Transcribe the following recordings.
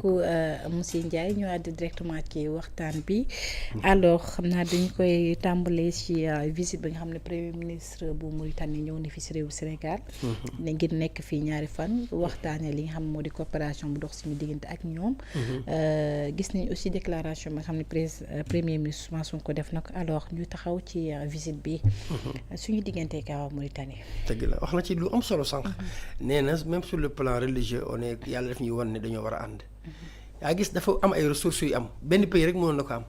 beaucoup monsieur Ndiaye ñu àddu directement ci waxtaan bi alors xam naa dañu koy tàmbalee ci visite bi nga xam ne premier ministre bu Mauritanie ñëw na fi ci réewu Sénégal ne ngir nekk fii ñaari fan waxtaanee li nga xam moo di coopération bu dox suñu diggante ak ñoom gis nañ aussi déclaration bi nga xam ne premier ministre Ousmane Sonko def na ko alors ñu taxaw ci visite bi suñu diggante ka waa Mauritanie. dëgg la wax na ci lu am solo sànq nee na même sur le plan religieux on est yàlla daf ñuy wan ne dañoo war a ànd yaa gis dafa am ay ressources yu am benn pays rek mënoon na ko am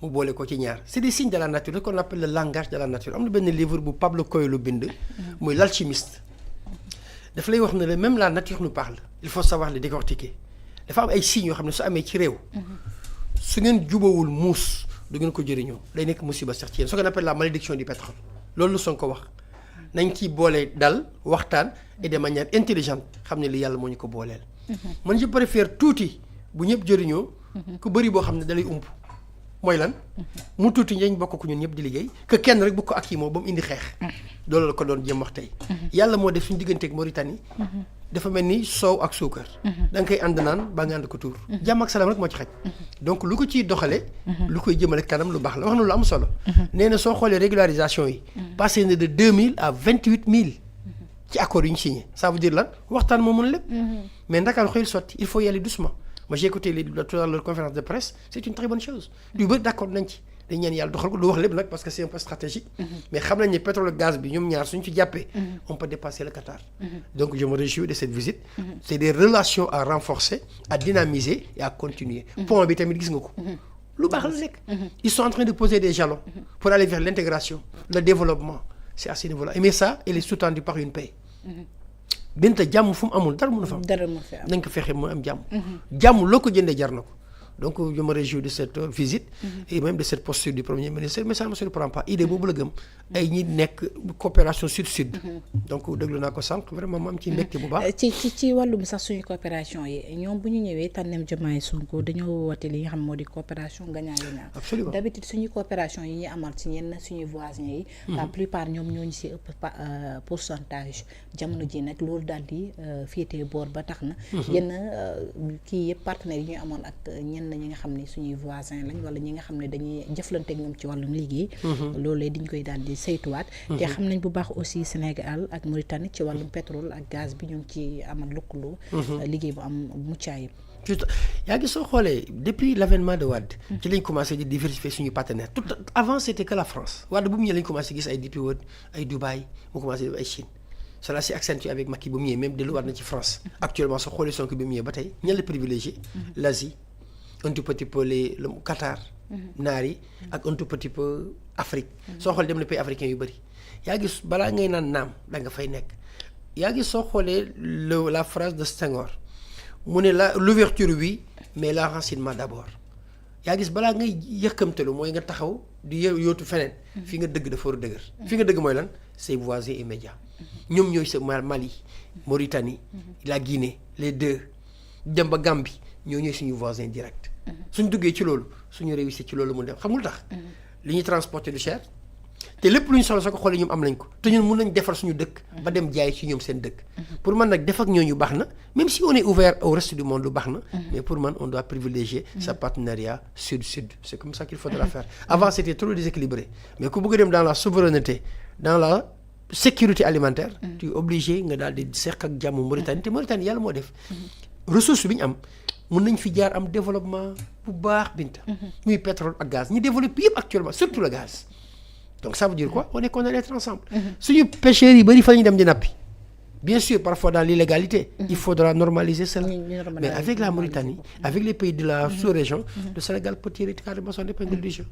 mu boole ko ci ñaar c'est des signes de la nature qu'on appelle le langage de la nature am na benn livre bu Pablo Coelho bind muy l'alchimiste daf lay wax ne la même la nature nous parle il faut savoir le décortiquer dafa am ay signes yoo xam ne su amee ci réew su ngeen jubawul muus du ngeen ko jëriñoo day nekk musiba sax ci yéen ce qu'on appelle la malédiction du pétrole loolu la Sonko wax nañ ci boole dal waxtaan et de manière intelligente xam ne li yàlla moo ñu ko booleel. man je préfère tuuti bu ñëpp jëriñoo. ku bëri boo xam ne dalay ump. mooy lan mu tuuti ñañ bokk ko ñun ñëpp di liggéey que kenn rek bu ko ak yi moo ba mu indi xeex. loolu la ko doon jëm wax tey. yàlla moo def suñu digganteeg Mauritanie. dafa mel ni soow ak suukar. da nga koy ànd naan ba nga ànd ko tuur. jàmm ak salaam rek moo ci xaj. donc lu ko ciy doxale lu koy jëmale kanam lu baax la wax na lu am solo. nee na soo xoolee régularisation yi. passé na de 2000 à 28000. ci accords yu ñu signé ça veut dire lan waxtaan moo mën lépp. mais Ndakaaru xëyul sotti il faut y aller doucement. moi j'ai écouté tout à l'heure conférence de presse c'est une très bonne chose. lu bëri d'accord nañ ci. dañ ñaan yàlla doxal ko du wax lépp nag parce que c'est un peu stratégique. mais xam nañ ne pétrole ak gaz bi ñoom ñaar suñ ci jàppee. on peut dépasser le Qatar. donc je me réjouis de cette visite. c'est des relations à renforcer à dynamiser et à continuer. pont bi tamit gis nga ko. lu baax la nekk. ils sont en train de poser des jalons pour aller vers l'intégration le développement c'est à ce niveau-là mais ça il est sous-tendu par une paix. Binta jàmm fu mu amul dara mën a fa am. dara mën fa am nañ ko fexe mu am jàmm. jàmm loo ko jëndee jar na ko. donc je me réjouis de cette visite. et même de cette posture du premier ministre mais ça ne me surprend pas idée boobu la gëm. ay ñi nekk coopération sud-sud. donc déglu naa ko sànq vraiment ma am ci mbégte bu baax. ci wàllum sax suñu coopération yi ñoom bu ñu ñëwee tànneem Diomaye Sonko dañoo woote li nga xam moo di coopération gagnant-gagnant. absolument d'habitude suñu coopération yi ñuy amal ci ñenn suñuy voisins yi. la plupart ñoom ñoo ñu si ëpp pourcentage jamono ji nag loolu daal di féetee boor ba tax na. yenn kii yëpp partenaires yi ñu amoon ak ñenn ñi nga xam ne suñuy voisins lañ wala ñi nga xam ne dañuy jëflante ak ñoom ci wàllum liggéey. loolee dañ koy daal di saytuwaat. te xam nañ bu baax aussi Sénégal ak Mauritanie ci wàllum pétrole ak gaz bi ñu ngi ci amal lëkkaloo. liggéey bu am mucc ayib. yaa ngi soo xoolee depuis l'avènement de Wade. ci lañ commencé di diversifier suñu partenaires tout avant c'était que la France Wade bu mu ñëwee lañ commencé gis ay DP World ay Dubaï mu commencé def ay Chine. cela s'est accentué avec Macky bu mu ñëwee même delluwaat na ci France. actuellement soo xoolee Sonko bi mu ñëwee ba tey ñan la privilégié. l'Asie un tout petit peu le Qatar. naar yi ak un tout petit peu Afrique. soo xoolee dem na pays africains yu bëri. yaa gis balaa ngay naan naam da nga fay nekk yaa gis soo xoolee la phrase de Senghor mu ne l'ouverture oui mais l'enracinement d'abord yaa gis balaa ngay yëkkamtalu mooy nga taxaw di yóotu feneen. fi nga dëgg dafa war a dëgër. fi nga dëgg mooy lan ses voisins immédiats ñoom ñooy sa Mali Mauritanie la Guinée les deux dem ba Gambie ñoo ñooy suñu voisins direct suñ duggee ci loolu suñu réussir ci loolu mu dem xamul tax li ñuy transporter du cher te lépp lu ñu soxla soo ko xoolee ñoom am nañ ko te ñun mun nañ defar suñu dëkk ba dem jaay ci ñoom seen dëkk pour man nag def ak ñooñu baax na même si on est ouvert au reste du monde lu baax na mais pour man on doit privilégier sa partenariat sud-sud c'est comme ça qu'il faudra faire avant c'était trop déséquilibré mais ku bëgg dem dans la souveraineté dans la sécurité alimentaire tu es obligé nga daal di seq ak jàmm Mauritanie te Mauritanie yàlla moo def ressource bi ñu am mun nañ fi jaar am développement bu baax Binta muy pétrole ak gaz ñu développé yëpp actuellement surtout le gaz donc ça veut dire quoi on est condamné à être ensemble suñu pêcheurs yi bëri fa ñu dem di nappi bien sûr parfois dans l'illégalité il faudra normaliser cela mais avec la Mauritanie avec les pays de la sous-région le Sénégal peut tirer carrément son épingle du jeu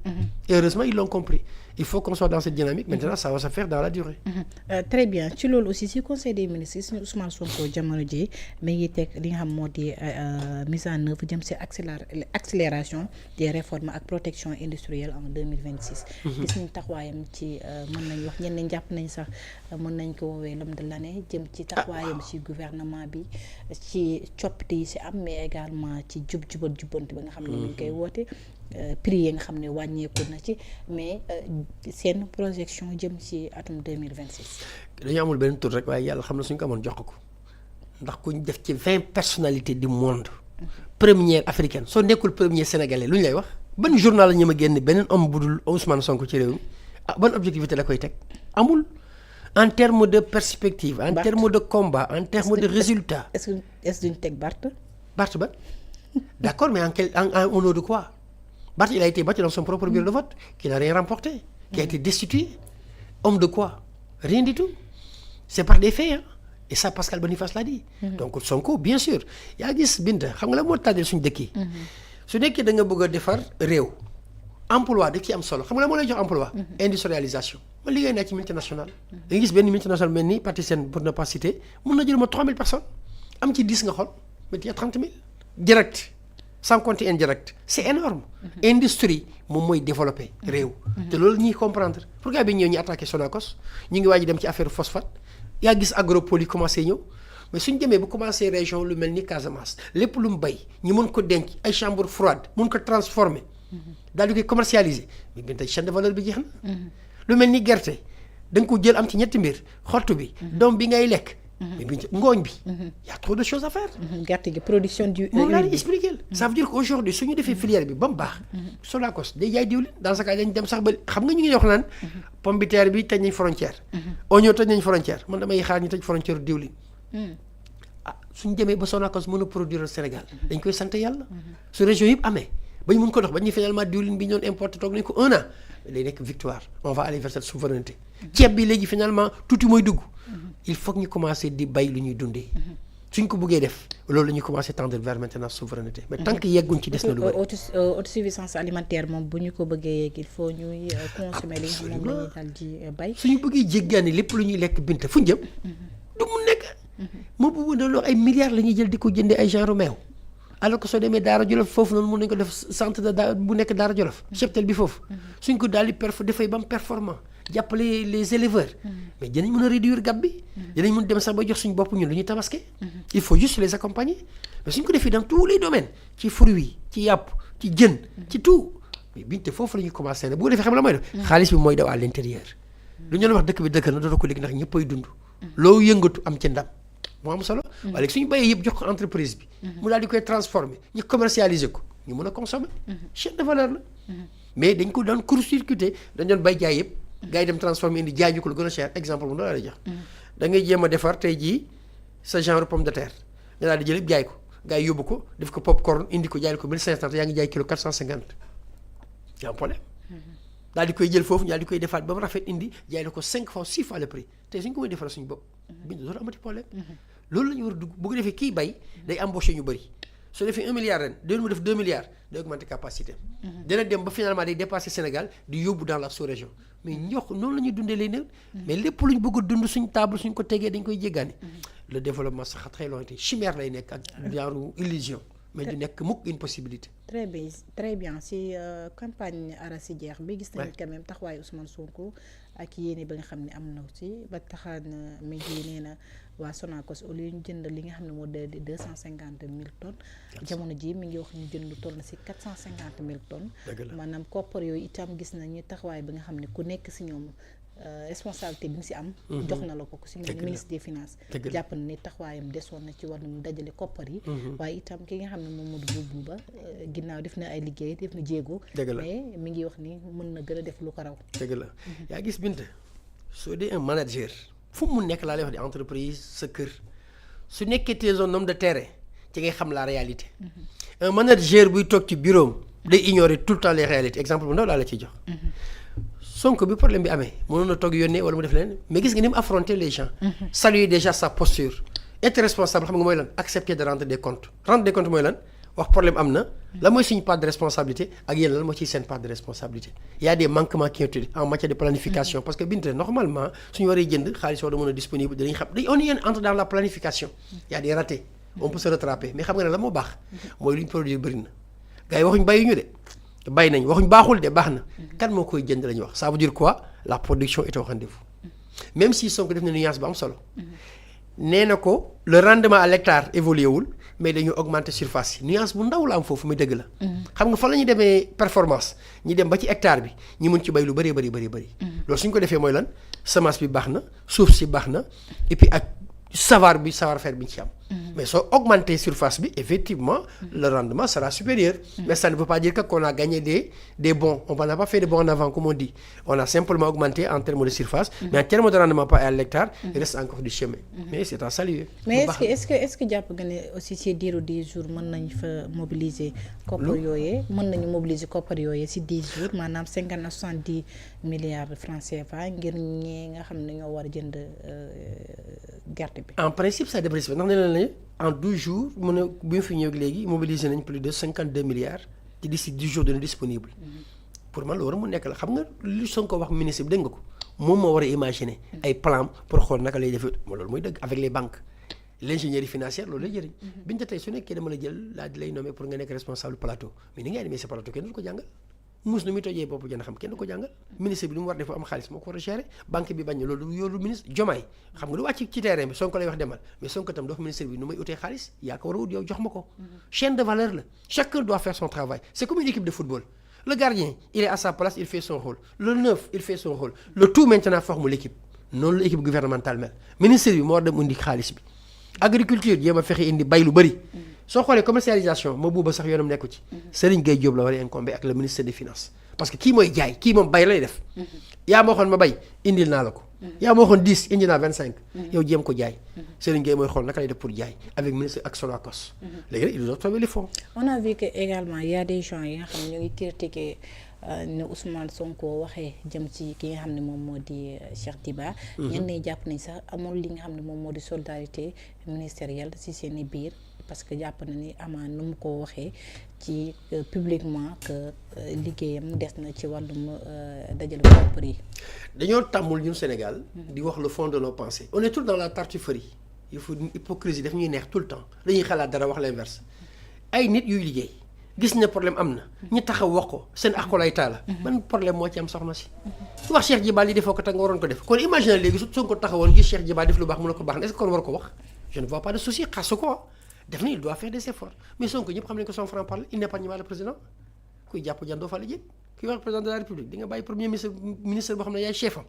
et heureusement ils l'ont compris il faut qu'on soit dans cette dynamique maintenant ça va se faire dans la durée très bien ci loolu aussi si conseil des ministres suñu Ousmane Sonko jamono ji mi ngi teg li nga xam moo di mise en œuvre jëm si accélération des réformes ak protection industrielle en 2026 gis nañ taxawaayam ci mën nañ wax ñenn jàpp nañ sax mën nañ ko woowee l'homme de l'année jëm ci taxawaayam ci gouvernement bi ci coppite yi ci am mais également ci jubbanti ba nga xam ne ñu ngi koy woote prix yi nga xam ne wàññeeku na ci mais seen projection jëm ci atum 2026. dañu amul benn tur rek waaye yàlla xam na suñ ko amoon jox ko ndax kuñ def ci 20 personnalités du monde première africaine soo nekkul premier sénégalais lu ñu lay wax ban journal la ñu ma génn beneen homme bu dul Ousmane Sonko ci réew mi ban objectivité la koy teg amul en termes de perspective en termes de combat en termes de résultat. est-ce duñ teg Barth ba d'accord mais au nom de quoi Barth il a été battu dans son propre bureau de vote qui n'a rien remporté qui a été destitué homme de quoi rien du tout c'est par des faits hein. Et ça Pascal Boniface l'a dit. Donc Sonko bien sûr yaa gis Binta xam nga la moo tàddeel suñu dëkk yi. su nekkee da nga bëgg a defar réew emploi da ci am solo xam nga la moo lay jox emploi. industrialisation man liggéey naa ci multinationale. da nga gis benn multinationale mel ni Patisen pour ne pas citer mun na jël ma 3000 personnes am ci 10 nga xool mais il y a 30 000 direct sans compter indirect c'est énorme. Industrie moom mooy développer réew. te loolu ñuy comprendre pourquoi bi ñëw ñu attaqué Sonacos ñu ngi waaj dem ci affaire phosphate. yaa gis agropole yi commencé ñëw mais suñ demee bu commencé région lu mel ni Casamance lépp lu mu bay ñu mën ko denc ay chambre froide mën ko transformer daal di koy commercialiser mais bi tey chaîne de valeur bi jeex na. lu mel ni gerte da nga ko jël am ci ñetti mbir xottu bi doom bi ngay lekk. mais bi ngooñ bi. y a trop de choses à faire. gerte gi production du. moom laa leen expliqué ça veut dire que aujourd'hui su ñu defee filière bi ba mu baax. Sonacos day jaay diwlin dans ce cas dañ dem sax ba xam nga ñu ngi wax naan. pomme de terre bi tëj nañ frontière. oignon tëj nañ frontière man damay xaar ñu tëj frontière diwlin. suñu demee ba Sonacos mën a produire Sénégal dañ koy sant yàlla. su région yëpp amee ba ñu mun ko dox ba ñu finalement diwlin bi ñu doon importé toog nañ ko 1 an day nekk victoire on va aller vers cette souveraineté. ceeb bi léegi finalement tuuti mooy dugg. il faut que ñu commencer di bay lu ñuy dundee. suñ ko bëggee def loolu la ñuy commencer tendre vers maintenant souveraineté. mais tant que yegguñ ci des na lu bëri. autosuffisance alimentaire moom bu ñu ko bëggee yegg il faut ñuy consommer li nga xam moom la ñuy daal di bay. suñu bëggee jéggaani lépp lu ñuy lekk bint fu ñu jëm. du mu nekk. moo bu ne loolu ay milliards la ñuy jël di ko jëndee ay genre meew. alors que soo demee Daara Jolof foofu noonu mën nañu ko def centre de bu nekk Daara Jolof. cheptel bi foofu. suñ ko daal di dafay ba mu performant. jàppale les éleveurs. mais dinañ mën a réduire gab bi. dinañ mën dem sax ba jox suñu bopp ñun lu ñuy tabaske. il faut juste les accompagner mais suñ ko defee dans tous les domaines ci fruits ci yàpp ci jën ci tout mais binte foofu la ñuy commencé ne bu ko defee xam la mooy def. xaalis bi mooy daw à l'intérieur. lu ñu la wax dëkk bi dëkk na dootoo ko léegi ndax ñëppay dund. loo yëngatu am ci ndam moo am solo. waaye léegi suñu bayee yëpp jox ko entreprise bi. mu daal di koy transformer ñu commercialiser ko ñu mën a consommer. chaîne de valeur la. mais dañ ko doon court-circuiter dañ doon bay jaay yëpp. gars yi dem transformer indi jaay ñu ko lu gën a cher exemple bu la lay jox. da ngay jéem a defar tey jii sa genre pomme de terre nga daal di jël jaay ko gars yi yóbbu ko def ko popcorn indi ko jaay ko 1500 yaa ngi jaay kilo 450 y a un problème. daal di koy jël foofu ñu daal di koy defaat ba mu rafet indi jaay la ko 5 fois 6 fois le prix tey suñ ko mën defal suñu bopp. bind loolu amati problème. loolu la ñu war a dugg bu ko defee kii bay day embauché ñu bëri su defee 1 milliard ren déwén mu def 2 milliards day augmenter capacité. dina dem ba finalement day dépasser Sénégal di yóbbu dans la sous-région. mais ñox noonu la ñuy dundee lay néew. mais lépp lu ñu bëgg a dund suñ table suñ ko tegee dañ koy jéggaani. le développement sax très lointain chimère lay nekk ak genre illusion. mais du nekk mukk une possibilité. très bien si campagne arachidière bi gis nañu quand même taxawaayu Ousmane Sonko ak yéene ba nga xam ne am na aussi ba taxaan mi ngi nee na waa Sonacos au lieu ñu jënd li nga xam ne moo de 250 000 tonnes. jamono ji mi ngi wax ñu jënd lu toll na si 450 000 tonnes. maanaam koppar yooyu itam gis nañu taxawaay ba nga xam ne ku nekk si ñoom. responsabilité bi nga si am. jox na la ko si ministre des finances. jàpp na ni taxawaayam desoon na ci wàllum dajale koppar yi. waaye itam ki nga xam ne moom Mamadou Bouba ginnaaw def na ay liggéey def na jéego. mais mi ngi wax ni mën na gën a def lu ko raw. dëgg la yaa gis Binta soo dee un manager fu mu nekk laa lay wax di entreprise sa kër su nekkee te zone homme de terrain ci ngay xam la réalité. un manager buy toog ci bureau day ignorer tout le temps les réalités exemple bu ndaw laa la ciy jox. Sonko bi problème bi amee mënoon na toog yónnee wala mu def leen mais gis nga ni mu affronter les gens. saluer déjà sa posture. être responsable xam nga mooy lan accepter de rendre des comptes mooy lan wax problème am na. la mooy suñu part de responsabilité ak yéen lan moo ciy seen part de responsabilité. y a des manquements qui ont été en matière de planification. parce que binte normalement suñu waree jënd xaalis war a mën a disponible dinañ xam on y entre dans la planification. y a des ratés. on peut se rattraper mais xam nga ne la moo baax. mooy lu ñu produire bëri na. gars yi waxuñ bàyyi ñu de. bay nañ waxuñ baaxul de baax na kan moo koy jënd la ñuy wax ça veut dire quoi la production est au rendez-vous même si Sonko def na nuance bu am solo nee na ko le rendement à l'hectare évolué wul mais dañu augmenter surface yi nuance bu ndaw la am foofu muy dëgg la xam nga fan la ñuy demee performance ñi dem ba ci hectare bi ñi mën ci bay lu bëree bëri loolu suñ ko defee mooy lan semence bi baax na suuf si baax na et puis ak savoir faire bi ñu ci am mais soo augmenter surface bi effectivement le rendement sera supérieur. Mais ça ne veut pas dire qu'on a gagné des bons. On n'a pas fait des bons en avant comme on dit. On a simplement augmenté en termes de surface, mais en termes de rendement pas à l'hectare, il reste encore du chemin. Mais c'est à saluer. Mais est-ce que jàpp nga ne aussi ci diiru 10 jours mën nañ fa mobiliser koppar yooyee mën nañu mobiliser koppar yooyee ci 10 jours maanaam 50 à 70 milliards de francs CFA ngir ñee nga xam ne ñoo war a jënd gerte bi. En principe ça devrait se faire ndax nee na en 12 jours mu ne bu ñu fi ñëw léegi mobiliser nañ plus de 52 milliards te d'ici 10 jours dina disponible. Pour man loolu mu nekk la xam nga li Sonko wax ministre bi dégg nga ko moom moo war a imaginer ay plan pour xool naka lay def loolu mooy dëgg avec les banques l'ingénierie financière loolu lay jëriñ. biñ tey su nekkee dama la jël laa di lay nommer pour nga nekk responsable plateau mais ni ngay demee sa plateau kenn du ko jàngal muus nu muy tojee bopp jën xam kenn du ko jàngal ministre bi lu mu war def am xaalis moo ko war a gérer banque bi bañ na loolu yoolu ministre Diomaye xam nga du wàcc ci terrain bi Sonko lay wax demal mais Sonko tam dox ministre bi nu may utee xaalis yaa ko war a ut yow jox ma ko chaîne de valeur la chacun doit faire son travail c'est comme une équipe de football. Le gardien, il est à sa place, il fait son rôle. Le neuf, il fait son rôle. Le tout maintenant forme l'équipe. Non l'équipe gouvernementale même. Ministre bi moo dem indi xaalis bi. Agriculture jéem a fexe indi bay lu bëri. Soo xoolee commercialisation moo buuba sax yoonam nekku ci. Serigne Gueye Diop la war a incomber ak le ministre des finances. Parce que kii mooy jaay kii moom bay lay def. yaa ma waxoon ma bay indil naa la ko. yaa ma waxoon 10 indi naa 25. yow jéem ko jaay. Serigne Gueye mooy xool naka lay def pour jaay avec ministre ak Sonacos. léegi nag ils ont trouvé les fonds. On a vu que également il y a des gens yi nga xam ne ñu ngi critiquer ne Ousmane Sonko waxee jëm ci ki nga xam ne moom moo di Cheikh Diba. ñenn ñi jàpp nañ sax amul li nga xam ne moom moo di solidarité ministérielle ci seen i biir parce que jàpp na ni amaan nu mu ko waxee ci publiquement que liggéeyam des na ci wàllum dajale koppar yi. dañoo tàmmul ñun Sénégal. di wax le fond de nos pensées. On est tous dans la tartufferie. Il faut une hypocrisie daf ñuy neex tout le temps dañuy xalaat dara wax l'inverse ay nit yuy liggéey gis ne problème am na ñi taxaw wax ko seen akolaay taala ban problème moo ci am soxna si wax Cheikh Djiba li defoo ko tax nga waroon ko def kon imagine léegi su ko taxawoon gis Cheikh Djiba def lu baax mu ne ko baax na est-ce que kon war ko wax je ne vois pas de souci xas ko def na il doit faire des efforts mais Sonko ñëpp xam nañ ko son franc-parler il n'épargne pas le président kuy jàpp jandoo fa la jét kuy wax président de la République di nga bàyyi premier ministre boo xam ne yaay chef am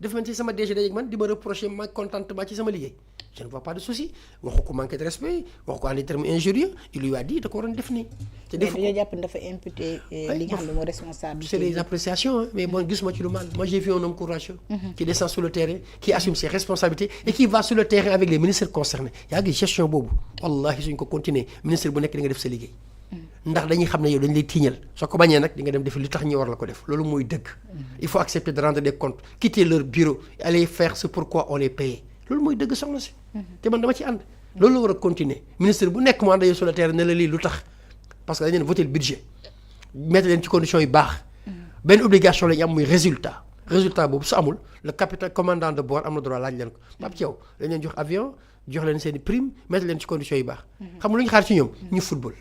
def man ci sama DG dajeeg man di ma reprocher ma contentement ci sama liggéey je ne vois pas de souci waxu ko manqué de respect waxu ko en des termes injurieux il lui a dit da ko waroon def nii. te def ko mais dañoo jàpp ne dafa imputé li nga xam ne moo responsable. c'est des appréciations hein, mais bon gisuma ci lu mal moi j'ai vu un homme courageux. qui descend sur le terrain qui assume ses responsabilités et qui va sur le terrain avec les ministres concernés yaa ngi gestion boobu wallahi suñ ko continuer ministre bu nekk di nga def sa liggéey. ndax dañuy xam ne yow dañ lay tiiñal soo ko bañee nag di nga dem def li tax ñu war la ko def loolu mooy dëgg. il faut accepter de rendre des comptes quitter leur bureau aller faire ce pourquoi on les paye loolu mooy dëgg soxna si. te man dama ci ànd. loolu la war a continuer ministre bu nekk mu ànd yow sur le terrain ne la lii lu tax parce que dañu leen voter le budget mettre leen ci conditions yu baax. benn obligation la ñu am muy résultat boobu su amul le capitaine commandant de bord am na droit laaj leen ko. Pape Thiaw dañ leen jox avion jox leen seen i prime mettre leen ci conditions yu baax. xam nga lu ñu xaar ci ñoom ñu football.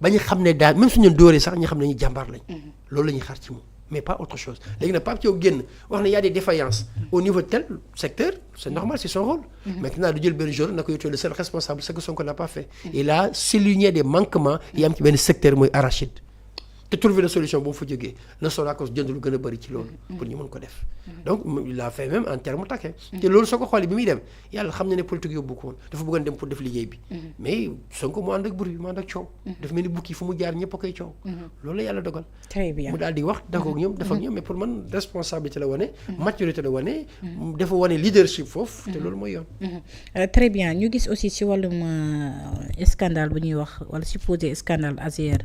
ba ñu xam ne daal même suñu dóoree sax ñu xam ne ñu jàmbaar lañ. loolu la ñuy xaar ci moom mais pas autre chose léegi nag Pape Thiaw génn wax ne y a des défaillances au niveau de tel secteur c'est normal c'est son rôle. maintenant du jël benn jour na ko yow le seul responsable c'est que Sonko n'a pas fait. il a souligné des manquements yi am ci benn secteur mooy arachide. te trouver une solution bu mu fa jógee na Sonacos jënd lu gën a bëri ci loolu. pour ñu mën ko def. donc il a fait même en terme taquin. te loolu soo ko xoolee bi muy dem yàlla xam na ne politique yóbbu ko woon dafa bëggoon dem pour def liggéey bi. mais Sonko mu ànd ak bruit mu ànd ak coow. dafa mel ni bukki fu mu jaar ñëpp a koy coow. loolu la yàlla dogal. très bien mu daal di wax d'accord ak ñoom def ak ñoom mais pour man responsabilité la wane. maturité la wane. dafa wane leadership foofu. te loolu mooy yoon. très bien ñu gis aussi ci wàllum scandale bu ñuy wax wala supposé scandale Azer